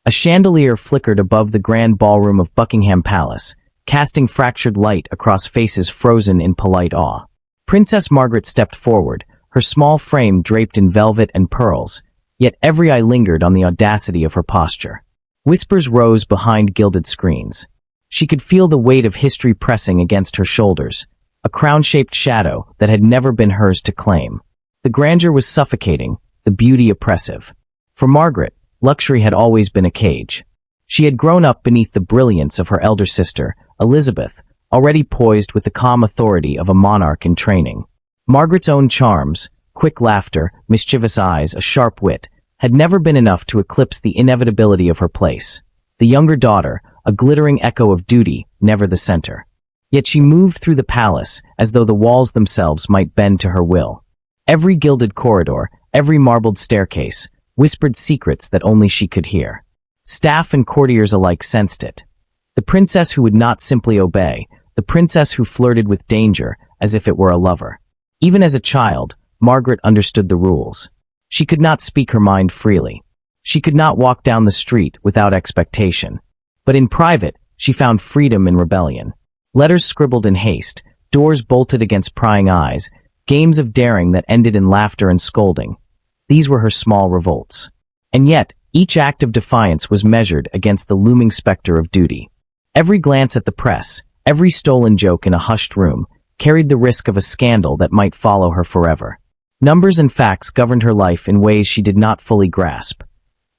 A chandelier flickered above the grand ballroom of Buckingham Palace, casting fractured light across faces frozen in polite awe. Princess Margaret stepped forward, her small frame draped in velvet and pearls, yet every eye lingered on the audacity of her posture. Whispers rose behind gilded screens. She could feel the weight of history pressing against her shoulders, a crown-shaped shadow that had never been hers to claim. The grandeur was suffocating, the beauty oppressive. For Margaret, luxury had always been a cage. She had grown up beneath the brilliance of her elder sister, Elizabeth, already poised with the calm authority of a monarch in training. Margaret's own charms, quick laughter, mischievous eyes, a sharp wit, had never been enough to eclipse the inevitability of her place. The younger daughter, a glittering echo of duty, never the center. Yet she moved through the palace as though the walls themselves might bend to her will. Every gilded corridor, every marbled staircase, whispered secrets that only she could hear. Staff and courtiers alike sensed it. The princess who would not simply obey, the princess who flirted with danger as if it were a lover. Even as a child, Margaret understood the rules. She could not speak her mind freely. She could not walk down the street without expectation. But in private, she found freedom in rebellion. Letters scribbled in haste, doors bolted against prying eyes, games of daring that ended in laughter and scolding. These were her small revolts. And yet, each act of defiance was measured against the looming specter of duty. Every glance at the press, every stolen joke in a hushed room, carried the risk of a scandal that might follow her forever. Numbers and facts governed her life in ways she did not fully grasp.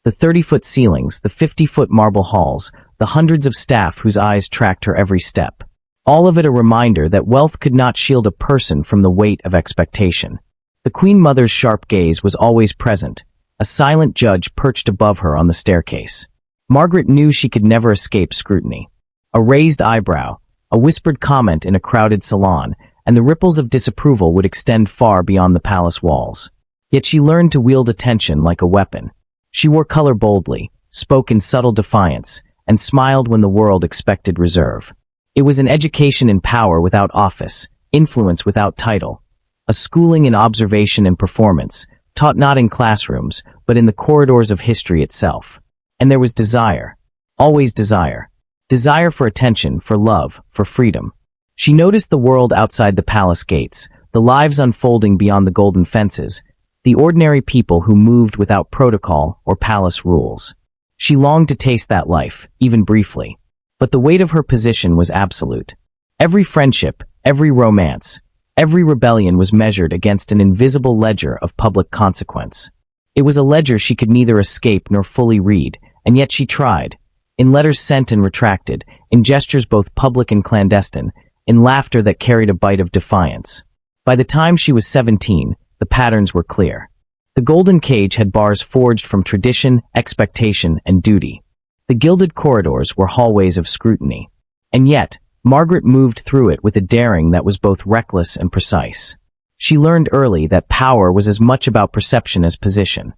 The 30-foot ceilings, the 50-foot marble halls, the hundreds of staff whose eyes tracked her every step. All of it a reminder that wealth could not shield a person from the weight of expectation. The Queen Mother's sharp gaze was always present, a silent judge perched above her on the staircase. Margaret knew she could never escape scrutiny. A raised eyebrow, a whispered comment in a crowded salon, and the ripples of disapproval would extend far beyond the palace walls. Yet she learned to wield attention like a weapon. She wore color boldly, spoke in subtle defiance, and smiled when the world expected reserve. It was an education in power without office, influence without title, a schooling in observation and performance, taught not in classrooms, but in the corridors of history itself. And there was desire. Always desire. Desire for attention, for love, for freedom. She noticed the world outside the palace gates, the lives unfolding beyond the golden fences, the ordinary people who moved without protocol or palace rules. She longed to taste that life, even briefly. But the weight of her position was absolute. Every friendship, every romance, every rebellion was measured against an invisible ledger of public consequence. It was a ledger she could neither escape nor fully read, and yet she tried. In letters sent and retracted, in gestures both public and clandestine, in laughter that carried a bite of defiance. By the time she was 17, the patterns were clear. The golden cage had bars forged from tradition, expectation, and duty. The gilded corridors were hallways of scrutiny. And yet, Margaret moved through it with a daring that was both reckless and precise. She learned early that power was as much about perception as position.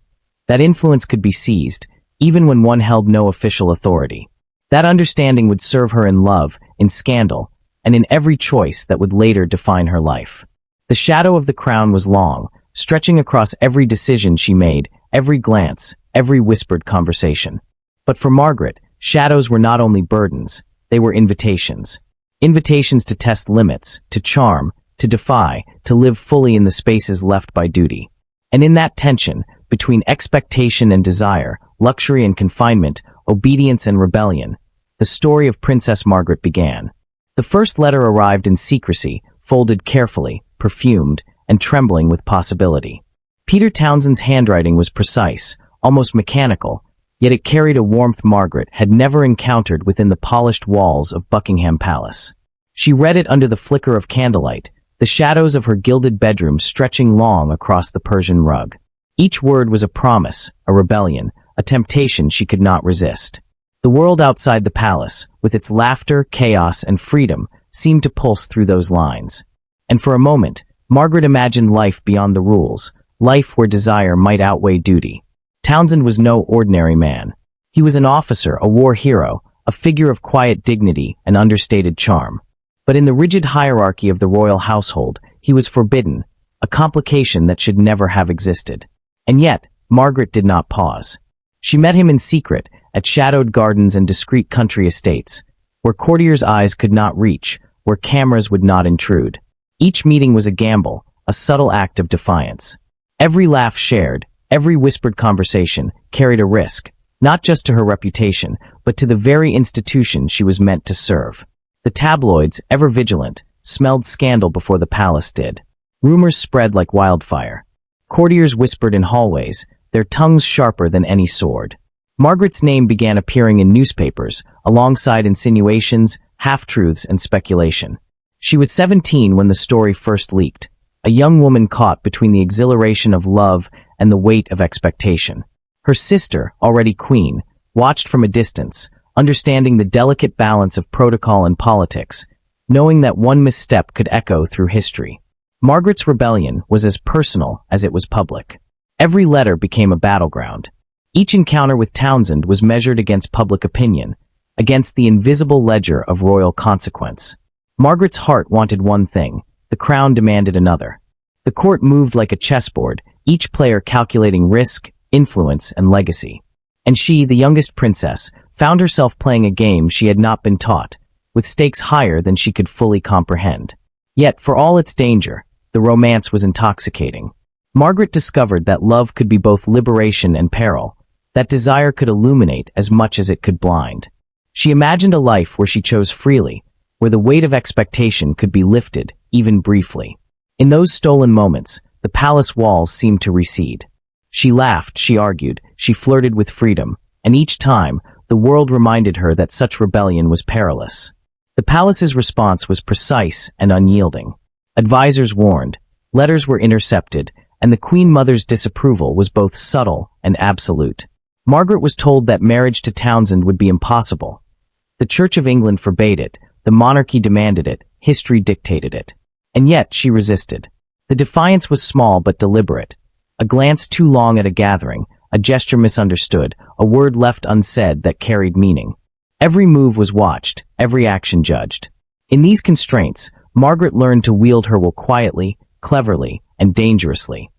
That influence could be seized, even when one held no official authority. That understanding would serve her in love, in scandal, and in every choice that would later define her life. The shadow of the crown was long, stretching across every decision she made, every glance, every whispered conversation. But for Margaret, shadows were not only burdens, they were invitations. Invitations to test limits, to charm, to defy, to live fully in the spaces left by duty. And in that tension, between expectation and desire, luxury and confinement, obedience and rebellion, the story of Princess Margaret began. The first letter arrived in secrecy, folded carefully, perfumed, and trembling with possibility. Peter Townsend's handwriting was precise, almost mechanical, yet it carried a warmth Margaret had never encountered within the polished walls of Buckingham Palace. She read it under the flicker of candlelight, the shadows of her gilded bedroom stretching long across the Persian rug. Each word was a promise, a rebellion, a temptation she could not resist. The world outside the palace, with its laughter, chaos, and freedom, seemed to pulse through those lines. And for a moment, Margaret imagined life beyond the rules, life where desire might outweigh duty. Townsend was no ordinary man. He was an officer, a war hero, a figure of quiet dignity and understated charm. But in the rigid hierarchy of the royal household, he was forbidden, a complication that should never have existed. And yet, Margaret did not pause. She met him in secret, at shadowed gardens and discreet country estates, where courtiers' eyes could not reach, where cameras would not intrude. Each meeting was a gamble, a subtle act of defiance. Every laugh shared, every whispered conversation, carried a risk, not just to her reputation, but to the very institution she was meant to serve. The tabloids, ever vigilant, smelled scandal before the palace did. Rumors spread like wildfire. Courtiers whispered in hallways, their tongues sharper than any sword. Margaret's name began appearing in newspapers, alongside insinuations, half-truths, and speculation. She was 17 when the story first leaked, a young woman caught between the exhilaration of love and the weight of expectation. Her sister, already queen, watched from a distance, understanding the delicate balance of protocol and politics, knowing that one misstep could echo through history. Margaret's rebellion was as personal as it was public. Every letter became a battleground. Each encounter with Townsend was measured against public opinion, against the invisible ledger of royal consequence. Margaret's heart wanted one thing, the crown demanded another. The court moved like a chessboard, each player calculating risk, influence, and legacy. And she, the youngest princess, found herself playing a game she had not been taught, with stakes higher than she could fully comprehend. Yet, for all its danger, the romance was intoxicating. Margaret discovered that love could be both liberation and peril, that desire could illuminate as much as it could blind. She imagined a life where she chose freely, where the weight of expectation could be lifted, even briefly. In those stolen moments, the palace walls seemed to recede. She laughed, she argued, she flirted with freedom, and each time, the world reminded her that such rebellion was perilous. The palace's response was precise and unyielding. Advisors warned, letters were intercepted, and the Queen Mother's disapproval was both subtle and absolute. Margaret was told that marriage to Townsend would be impossible. The Church of England forbade it, the monarchy demanded it, history dictated it. And yet she resisted. The defiance was small but deliberate. A glance too long at a gathering, a gesture misunderstood, a word left unsaid that carried meaning. Every move was watched, every action judged. In these constraints, Margaret learned to wield her will quietly, cleverly, and dangerously.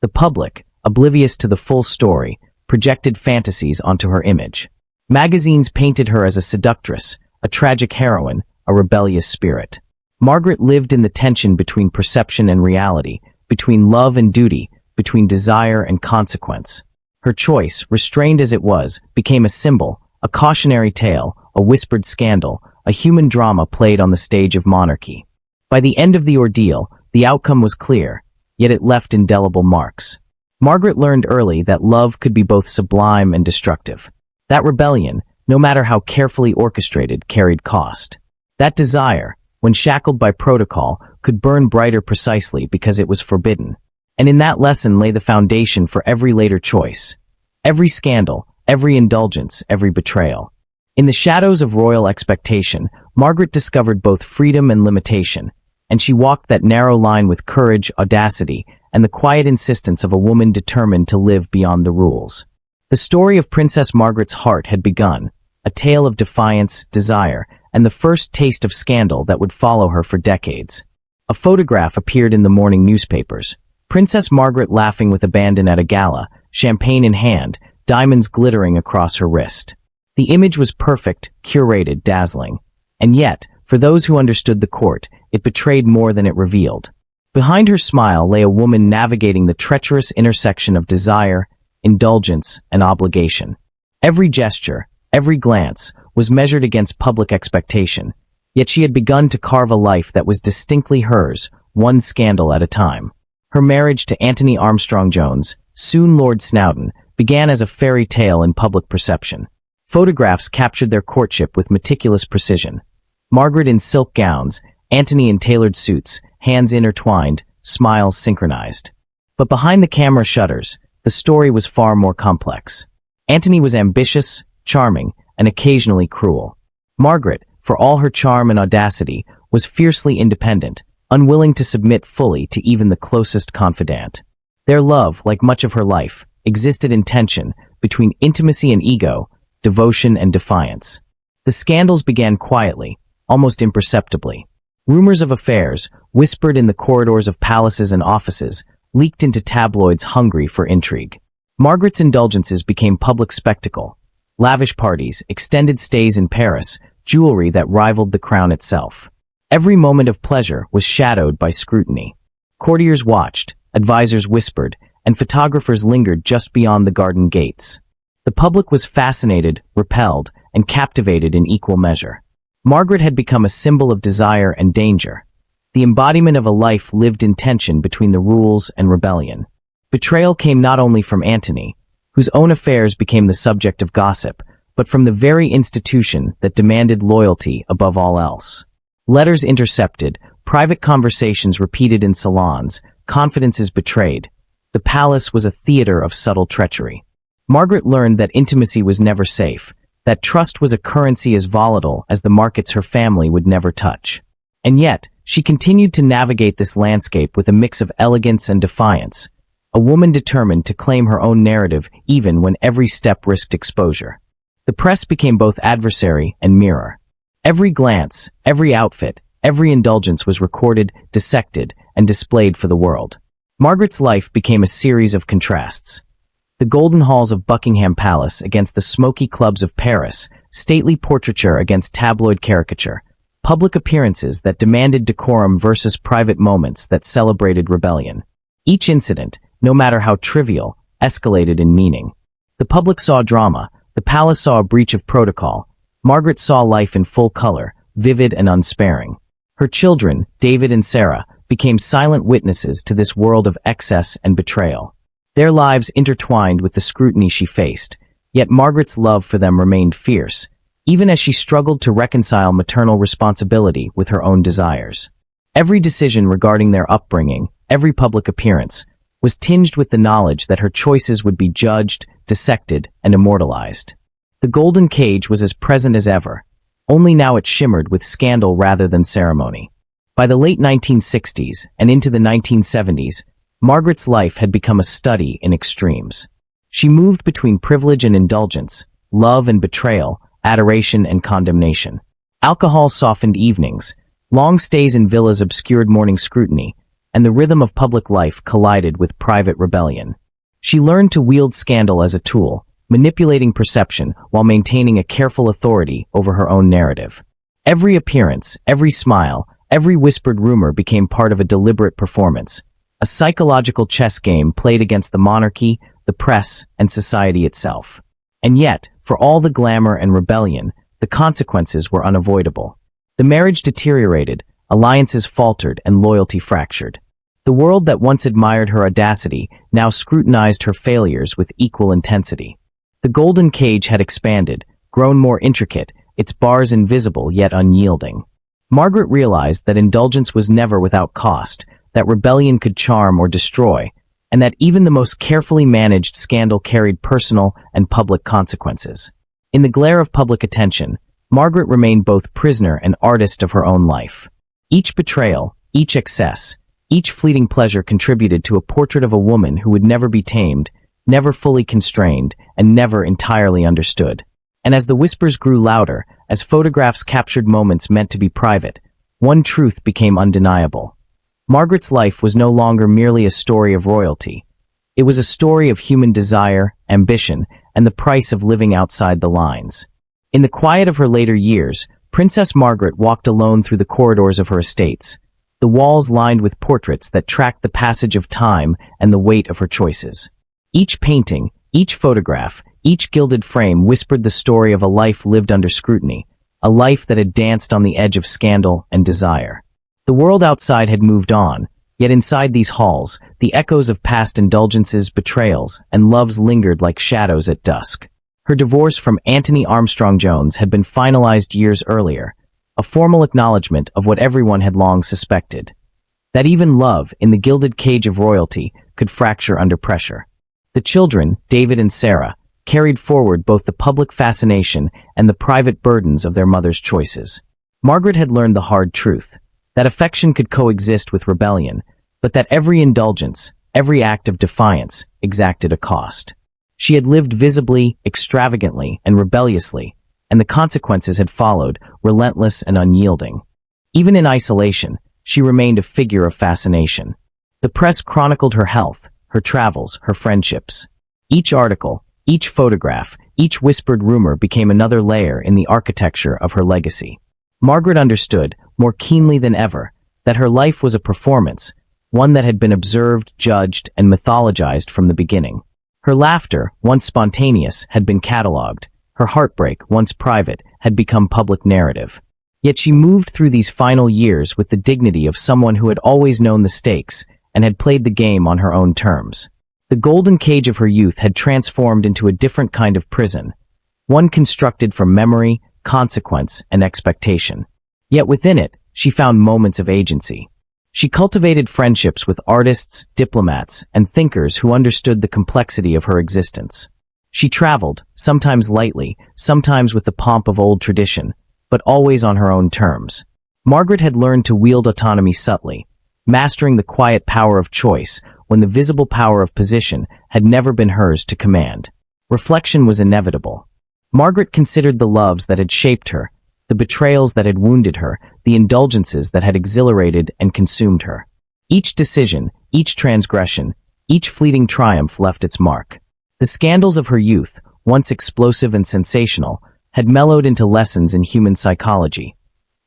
The public, oblivious to the full story, projected fantasies onto her image. Magazines painted her as a seductress, a tragic heroine, a rebellious spirit. Margaret lived in the tension between perception and reality, between love and duty, between desire and consequence. Her choice, restrained as it was, became a symbol, a cautionary tale, a whispered scandal, a human drama played on the stage of monarchy. By the end of the ordeal, the outcome was clear, yet it left indelible marks. Margaret learned early that love could be both sublime and destructive. That rebellion, no matter how carefully orchestrated, carried cost. That desire, when shackled by protocol, could burn brighter precisely because it was forbidden. And in that lesson lay the foundation for every later choice. Every scandal, every indulgence, every betrayal. In the shadows of royal expectation, Margaret discovered both freedom and limitation, and she walked that narrow line with courage, audacity, and the quiet insistence of a woman determined to live beyond the rules. The story of Princess Margaret's heart had begun, a tale of defiance, desire, and the first taste of scandal that would follow her for decades. A photograph appeared in the morning newspapers. Princess Margaret laughing with abandon at a gala, champagne in hand, diamonds glittering across her wrist. The image was perfect, curated, dazzling. And yet, for those who understood the court, it betrayed more than it revealed. Behind her smile lay a woman navigating the treacherous intersection of desire, indulgence, and obligation. Every gesture, every glance, was measured against public expectation, yet she had begun to carve a life that was distinctly hers, one scandal at a time. Her marriage to Anthony Armstrong Jones, soon Lord Snowdon, began as a fairy tale in public perception. Photographs captured their courtship with meticulous precision. Margaret in silk gowns, Anthony in tailored suits, hands intertwined, smiles synchronized. But behind the camera shutters, the story was far more complex. Anthony was ambitious, charming, and occasionally cruel. Margaret, for all her charm and audacity, was fiercely independent, unwilling to submit fully to even the closest confidant. Their love, like much of her life, existed in tension between intimacy and ego, devotion and defiance. The scandals began quietly, almost imperceptibly. Rumors of affairs, whispered in the corridors of palaces and offices, leaked into tabloids hungry for intrigue. Margaret's indulgences became public spectacle, Lavish parties, extended stays in Paris, jewelry that rivaled the crown itself. Every moment of pleasure was shadowed by scrutiny. Courtiers watched, advisors whispered, and photographers lingered just beyond the garden gates. The public was fascinated, repelled, and captivated in equal measure. Margaret had become a symbol of desire and danger, the embodiment of a life lived in tension between the rules and rebellion. Betrayal came not only from Antony, whose own affairs became the subject of gossip, but from the very institution that demanded loyalty above all else. Letters intercepted, private conversations repeated in salons, confidences betrayed. The palace was a theater of subtle treachery. Margaret learned that intimacy was never safe, that trust was a currency as volatile as the markets her family would never touch. And yet, she continued to navigate this landscape with a mix of elegance and defiance, a woman determined to claim her own narrative even when every step risked exposure. The press became both adversary and mirror. Every glance, every outfit, every indulgence was recorded, dissected, and displayed for the world. Margaret's life became a series of contrasts. The golden halls of Buckingham Palace against the smoky clubs of Paris, stately portraiture against tabloid caricature, public appearances that demanded decorum versus private moments that celebrated rebellion. Each incident, no matter how trivial, escalated in meaning. The public saw drama, the palace saw a breach of protocol. Margaret saw life in full color, vivid and unsparing. Her children, David and Sarah, became silent witnesses to this world of excess and betrayal. Their lives intertwined with the scrutiny she faced, yet Margaret's love for them remained fierce, even as she struggled to reconcile maternal responsibility with her own desires. Every decision regarding their upbringing, every public appearance, was tinged with the knowledge that her choices would be judged, dissected, and immortalized. The golden cage was as present as ever, only now it shimmered with scandal rather than ceremony. By the late 1960s and into the 1970s, Margaret's life had become a study in extremes. She moved between privilege and indulgence, love and betrayal, adoration and condemnation. Alcohol softened evenings, long stays in villas obscured morning scrutiny, and the rhythm of public life collided with private rebellion. She learned to wield scandal as a tool, manipulating perception while maintaining a careful authority over her own narrative. Every appearance, every smile, every whispered rumor became part of a deliberate performance, a psychological chess game played against the monarchy, the press, and society itself. And yet, for all the glamour and rebellion, the consequences were unavoidable. The marriage deteriorated, alliances faltered, and loyalty fractured. The world that once admired her audacity now scrutinized her failures with equal intensity. The golden cage had expanded, grown more intricate, its bars invisible yet unyielding. Margaret realized that indulgence was never without cost, that rebellion could charm or destroy, and that even the most carefully managed scandal carried personal and public consequences. In the glare of public attention, Margaret remained both prisoner and artist of her own life. Each betrayal, each excess, each fleeting pleasure contributed to a portrait of a woman who would never be tamed, never fully constrained, and never entirely understood. And as the whispers grew louder, as photographs captured moments meant to be private, one truth became undeniable. Margaret's life was no longer merely a story of royalty. It was a story of human desire, ambition, and the price of living outside the lines. In the quiet of her later years, Princess Margaret walked alone through the corridors of her estates, the walls lined with portraits that tracked the passage of time and the weight of her choices. Each painting, each photograph, each gilded frame whispered the story of a life lived under scrutiny, a life that had danced on the edge of scandal and desire. The world outside had moved on, yet inside these halls, the echoes of past indulgences, betrayals, and loves lingered like shadows at dusk. Her divorce from Anthony Armstrong-Jones had been finalized years earlier, a formal acknowledgement of what everyone had long suspected, that even love, in the gilded cage of royalty, could fracture under pressure. The children, David and Sarah, carried forward both the public fascination and the private burdens of their mother's choices. Margaret had learned the hard truth, that affection could coexist with rebellion, but that every indulgence, every act of defiance, exacted a cost. She had lived visibly, extravagantly, and rebelliously, and the consequences had followed, relentless and unyielding. Even in isolation, she remained a figure of fascination. The press chronicled her health, her travels, her friendships. Each article, each photograph, each whispered rumor became another layer in the architecture of her legacy. Margaret understood, more keenly than ever, that her life was a performance, one that had been observed, judged, and mythologized from the beginning. Her laughter, once spontaneous, had been catalogued. Her heartbreak, once private, had become public narrative. Yet she moved through these final years with the dignity of someone who had always known the stakes and had played the game on her own terms. The golden cage of her youth had transformed into a different kind of prison, one constructed from memory, consequence, and expectation. Yet within it, she found moments of agency. She cultivated friendships with artists, diplomats, and thinkers who understood the complexity of her existence. She traveled, sometimes lightly, sometimes with the pomp of old tradition, but always on her own terms. Margaret had learned to wield autonomy subtly, mastering the quiet power of choice when the visible power of position had never been hers to command. Reflection was inevitable. Margaret considered the loves that had shaped her, the betrayals that had wounded her, the indulgences that had exhilarated and consumed her. Each decision, each transgression, each fleeting triumph left its mark. The scandals of her youth, once explosive and sensational, had mellowed into lessons in human psychology.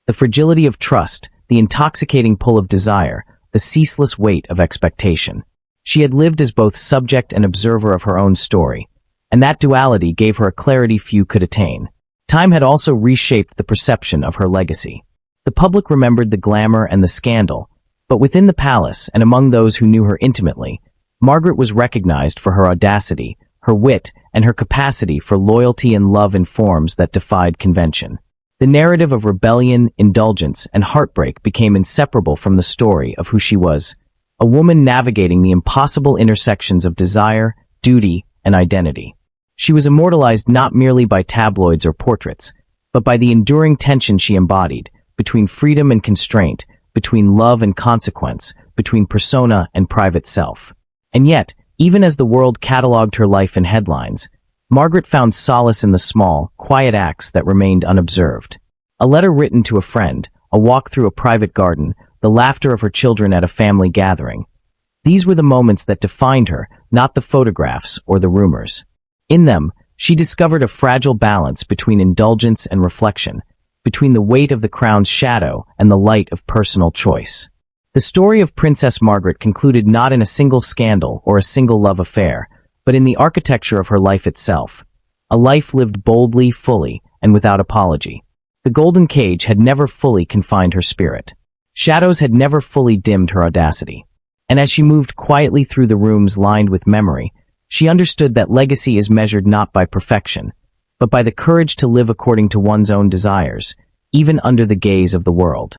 The fragility of trust, the intoxicating pull of desire, the ceaseless weight of expectation. She had lived as both subject and observer of her own story, and that duality gave her a clarity few could attain. Time had also reshaped the perception of her legacy. The public remembered the glamour and the scandal, but within the palace and among those who knew her intimately, Margaret was recognized for her audacity, her wit, and her capacity for loyalty and love in forms that defied convention. The narrative of rebellion, indulgence, and heartbreak became inseparable from the story of who she was, a woman navigating the impossible intersections of desire, duty, and identity. She was immortalized not merely by tabloids or portraits, but by the enduring tension she embodied, between freedom and constraint, between love and consequence, between persona and private self. And yet, even as the world catalogued her life in headlines, Margaret found solace in the small, quiet acts that remained unobserved. A letter written to a friend, a walk through a private garden, the laughter of her children at a family gathering. These were the moments that defined her, not the photographs or the rumors. In them, she discovered a fragile balance between indulgence and reflection, between the weight of the crown's shadow and the light of personal choice. The story of Princess Margaret concluded not in a single scandal or a single love affair, but in the architecture of her life itself, a life lived boldly, fully, and without apology. The golden cage had never fully confined her spirit. Shadows had never fully dimmed her audacity. And as she moved quietly through the rooms lined with memory, she understood that legacy is measured not by perfection, but by the courage to live according to one's own desires, even under the gaze of the world.